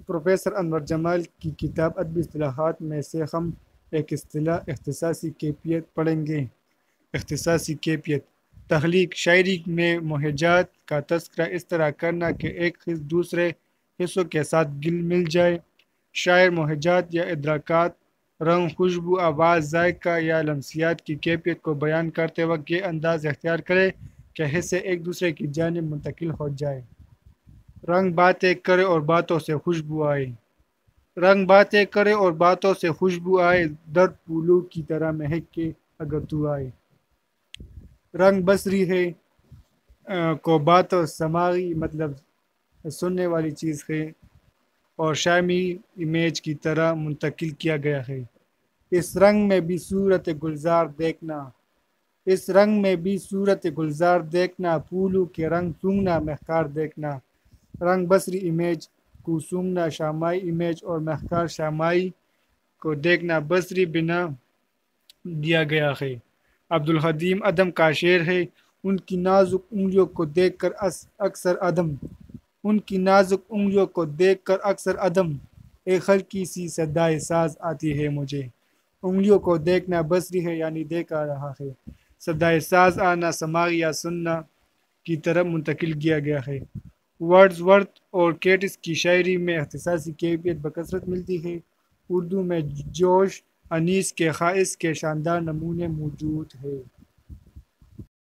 Professor انور جمال کی کتاب ادبی اصطلاحات میں سے ہم ایک اصطلاح اختصاصی کیفیت پڑھیں گے۔ اختصاصی کیفیت: تخلیق، شاعری میں موضوعات کا تذکرہ اس طرح کرنا کہ ایک حصہ دوسرے حصوں کے ساتھ گل مل جائے۔ شاعر موضوعات یا ادراکات، رنگ، خوشبو، آواز، ذائقہ یا لمسیات کی کیفیت کو بیان کرتے وقت یہ انداز اختیار کرے کہ حصے ایک دوسرے کی جانب منتقل ہو جائے۔ رنگ باتیں کرے اور باتوں سے خوشبو آئے۔ رنگ باتیں کرے اور باتوں سے خوشبو آئے، درد پھولوں کی طرح مہک کے اگر تو آئے۔ رنگ بصری ہے کو باتوں سماعی مطلب سننے والی چیز ہے اور شامی امیج کی طرح منتقل کیا گیا ہے۔ اس رنگ میں بھی صورت گلزار دیکھنا، اس رنگ میں بھی صورت گلزار دیکھنا، پھولوں کے رنگ سونگھنا، مہکار دیکھنا۔ رنگ بصری امیج کو سونگھنا، شامائی امیج اور مہکار شامائی کو دیکھنا بصری بنا دیا گیا ہے۔ عبدالحلیم ادم کا شعر ہے: ان کی نازک انگلیوں کو دیکھ کر اکثر عدم، ان کی نازک انگلیوں کو دیکھ کر اکثر عدم، ایک ہلکی سی صدائے ساز آتی ہے مجھے۔ انگلیوں کو دیکھنا بصری ہے یعنی دیکھ آ رہا ہے، صدائے ساز آنا سماعی یا سننا کی طرف منتقل کیا گیا ہے۔ ورڈز اور کیٹس کی شاعری میں اختصاصی کیفیت بکثرت ملتی ہے۔ اردو میں جوش، انیس کے خاص کے شاندار نمونے موجود ہیں۔